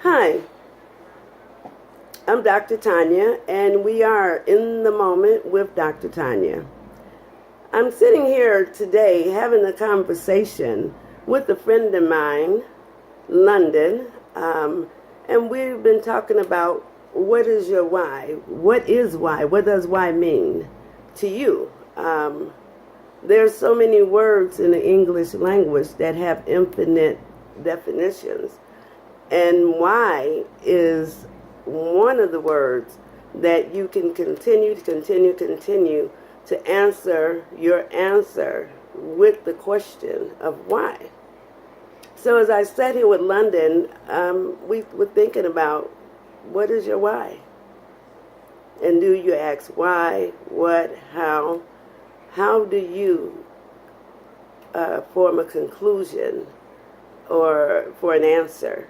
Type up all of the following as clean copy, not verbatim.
Hi, I'm Dr. Tanya, and we are in the moment with Dr. Tanya. I'm sitting here today having a conversation with a friend of mine, London, and we've been talking about what is your why? What is why? What does why mean to you? There's so many words in the English language that have infinite definitions. And why is one of the words that you can continue to answer your answer with the question of why. So as I sat here with London, we were thinking about what is your why? And do you ask why, what, how? How do you form a conclusion or for an answer?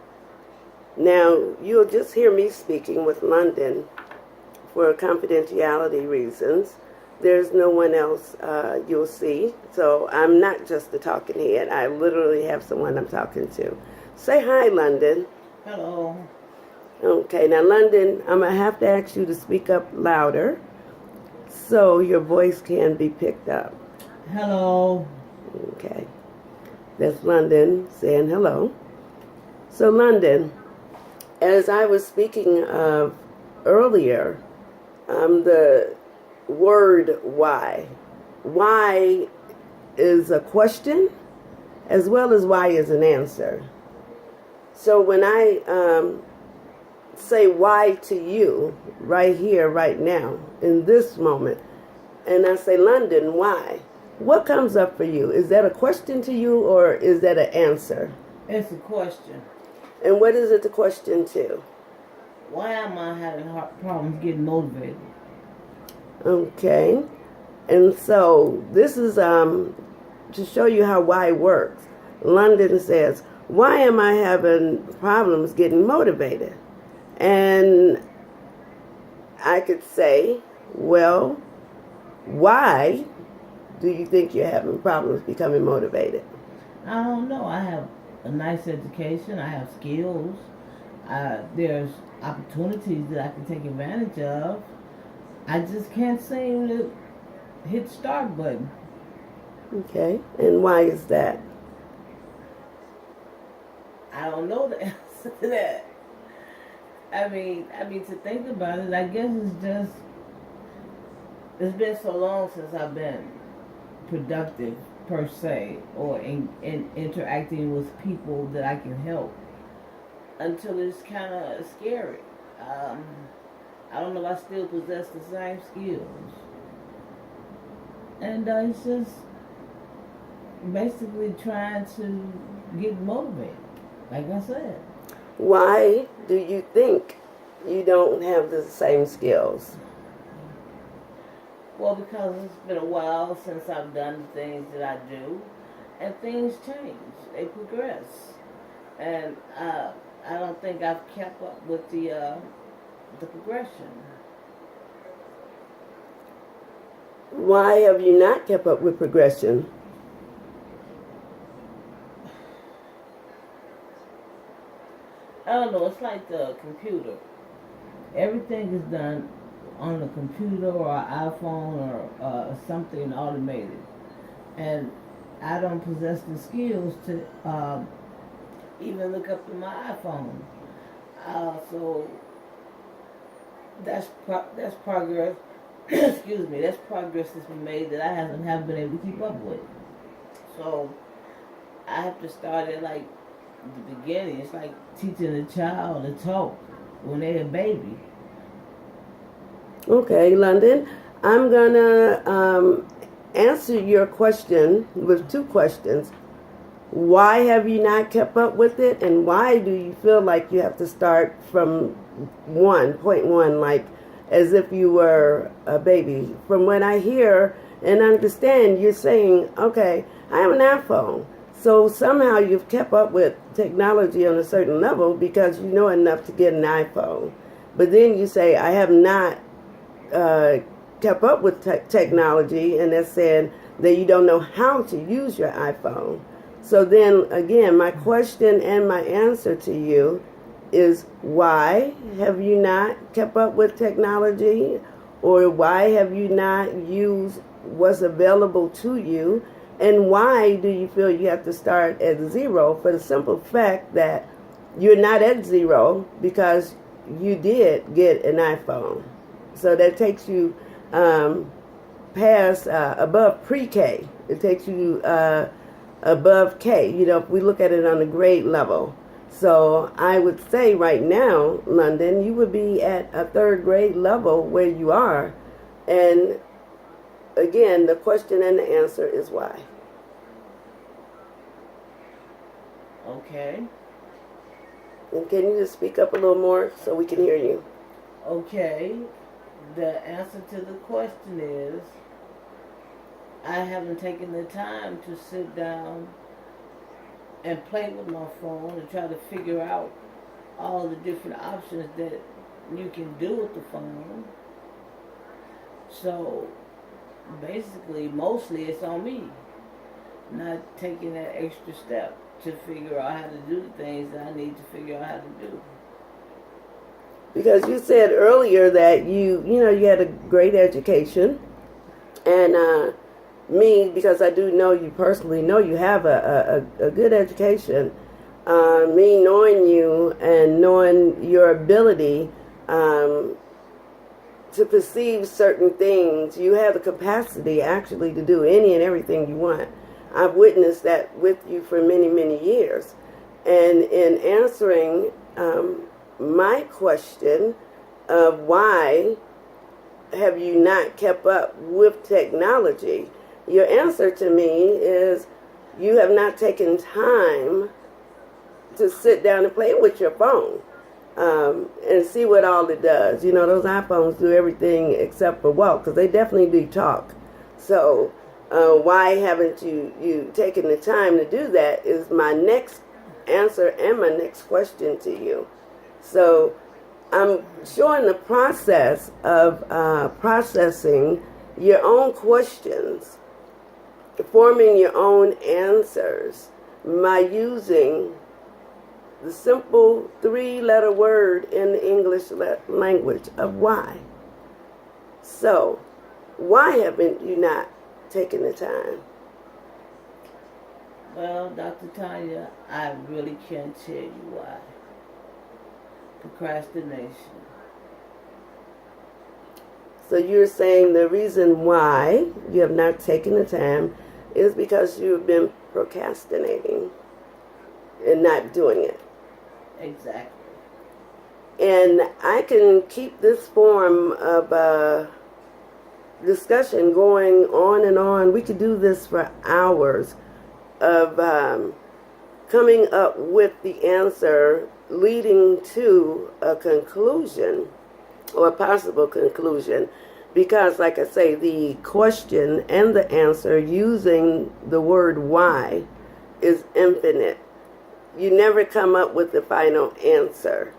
Now, you'll just hear me speaking with London for confidentiality reasons. There's no one else you'll see. So I'm not just the talking head. I literally have someone I'm talking to. Say hi, London. Hello. Okay, now, London, I'm going to have to ask you to speak up louder so your voice can be picked up. Hello. Okay. That's London saying hello. So, London, as I was speaking of earlier, the word why. Why is a question as well as why is an answer. So when I say why to you right here, right now, in this moment, and I say, London, why? What comes up for you? Is that a question to you or is that an answer? It's a question. And what is it the question to? Why am I having problems getting motivated? Okay. And so this is to show you how why works. London says, why am I having problems getting motivated? And I could say, well, why do you think you're having problems becoming motivated? I don't know. I have a nice education. I have skills. There's opportunities that I can take advantage of. I just can't seem to hit start button. Okay. And why is that? I don't know the answer to that. I mean, to think about it, I guess it's been so long since I've been productive per se, or in interacting with people that I can help, until it's kind of scary. I don't know if I still possess the same skills, and it's just basically trying to get motivated, like I said. Why do you think you don't have the same skills? Well, because it's been a while since I've done the things that I do, and things change, they progress, and I don't think I've kept up with the progression. Why have you not kept up with progression? I don't know. It's like the computer. Everything is done on a computer or an iPhone or something automated, and I don't possess the skills to even look up in my iPhone. So that's progress. Excuse me. That's progress that's been made that I haven't been able to keep up with. So I have to start at like the beginning. It's like teaching a child to talk when they're a baby. Okay, London, I'm going to answer your question with two questions. Why have you not kept up with it? And why do you feel like you have to start from point one, like as if you were a baby? From what I hear and understand, you're saying, okay, I have an iPhone. So somehow you've kept up with technology on a certain level because you know enough to get an iPhone. But then you say, I have not kept up with technology, and that's saying that you don't know how to use your iPhone. So then again, my question and my answer to you is why have you not kept up with technology, or why have you not used what's available to you, and why do you feel you have to start at zero, for the simple fact that you're not at zero because you did get an iPhone. So that takes you past above pre-K. It takes you above K, if we look at it on a grade level. So I would say right now, London, you would be at a third grade level where you are. And again, the question and the answer is why. Okay. And can you just speak up a little more so we can hear you? Okay. The answer to the question is, I haven't taken the time to sit down and play with my phone and try to figure out all the different options that you can do with the phone. So basically, mostly it's on me not taking that extra step to figure out how to do the things that I need to figure out how to do. Because you said earlier that you had a great education, and me, because I do know you personally, know you have a good education. Me knowing you and knowing your ability to perceive certain things, you have the capacity actually to do any and everything you want. I've witnessed that with you for many, many years. And in answering my question of why have you not kept up with technology, your answer to me is you have not taken time to sit down and play with your phone and see what all it does. Those iPhones do everything except for walk, because they definitely do talk. So why haven't you taken the time to do that is my next answer and my next question to you. So I'm showing the process of processing your own questions, forming your own answers by using the simple 3-letter word in the English language of why. So, why haven't you not taken the time? Well, Dr. Tanya, I really can't tell you why. Procrastination. So you're saying the reason why you have not taken the time is because you've been procrastinating and not doing it. Exactly. And I can keep this form of discussion going on and on. We could do this for hours of coming up with the answer leading to a conclusion or a possible conclusion. Because, like I say, the question and the answer using the word why is infinite. You never come up with the final answer.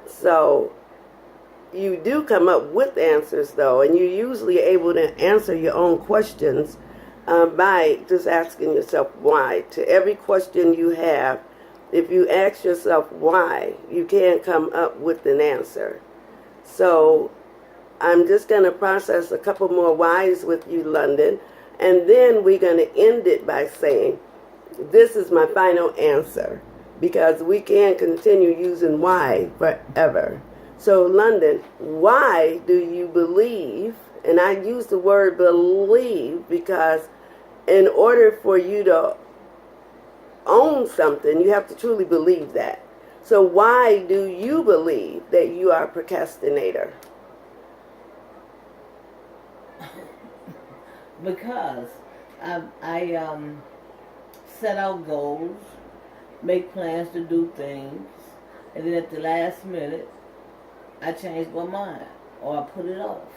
So you do come up with answers, though, and you're usually able to answer your own questions by just asking yourself why. To every question you have, if you ask yourself why, you can come up with an answer. So I'm just going to process a couple more whys with you, London, and then we're going to end it by saying, this is my final answer, because we can't continue using why forever. So, London, why do you believe, and I use the word believe because in order for you to own something, you have to truly believe that. So why do you believe that you are a procrastinator? Because I set out goals, make plans to do things, and then at the last minute, I change my mind or I put it off.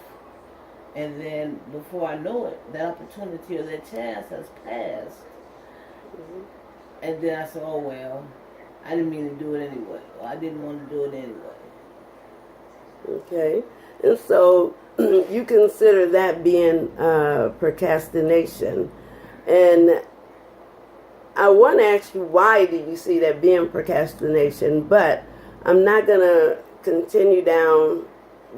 And then before I know it, that opportunity or that chance has passed. Mm-hmm. And then I said, oh well, I didn't mean to do it anyway, or I didn't want to do it anyway. Okay. And so you consider that being procrastination. And I want to ask you, why do you see that being procrastination? But I'm not going to continue down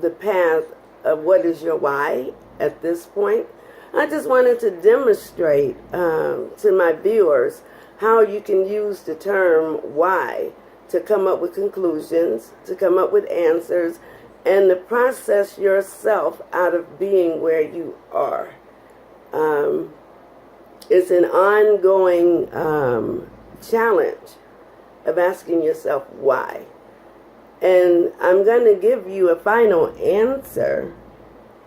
the path of what is your why at this point. I just wanted to demonstrate to my viewers how you can use the term why to come up with conclusions, to come up with answers, and to process yourself out of being where you are. It's an ongoing challenge of asking yourself why. And I'm going to give you a final answer,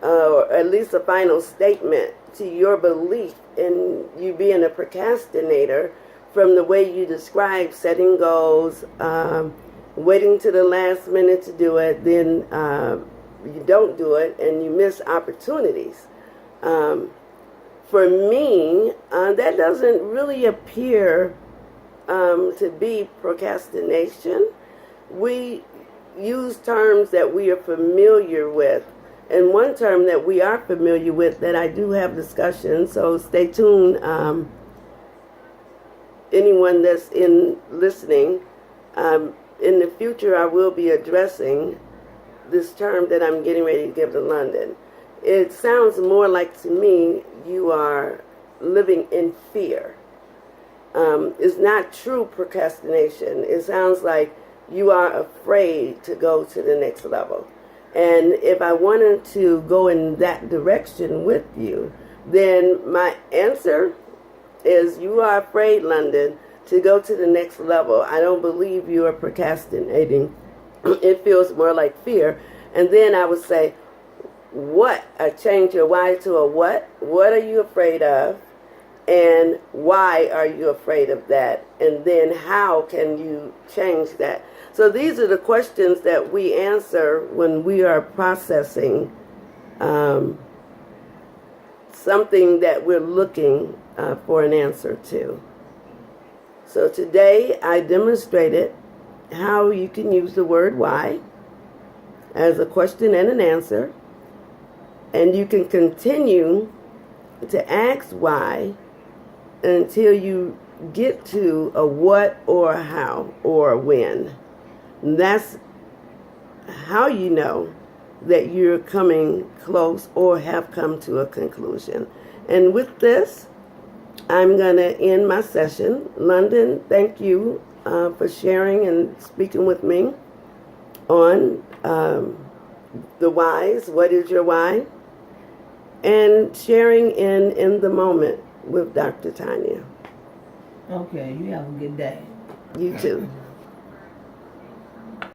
or at least a final statement to your belief in you being a procrastinator from the way you describe setting goals, waiting to the last minute to do it, then you don't do it and you miss opportunities. For me, that doesn't really appear to be procrastination. We use terms that we are familiar with. And one term that we are familiar with that I do have discussion, so stay tuned, anyone that's listening. In the future, I will be addressing this term that I'm getting ready to give to London. It sounds more like, to me, you are living in fear. It's not true procrastination. It sounds like you are afraid to go to the next level. And if I wanted to go in that direction with you, then my answer is you are afraid, London, to go to the next level. I don't believe you are procrastinating. It feels more like fear. And then I would say, what? I change your why to a what? What are you afraid of? And why are you afraid of that? And then how can you change that? So these are the questions that we answer when we are processing something that we're looking for an answer to. So today I demonstrated how you can use the word why as a question and an answer. And you can continue to ask why until you get to a what or a how or a when. And that's how you know that you're coming close or have come to a conclusion. And with this, I'm going to end my session. London, thank you for sharing and speaking with me on the whys. What is your why? And sharing in the moment with Dr. Tanya. Okay, you have a good day. You too.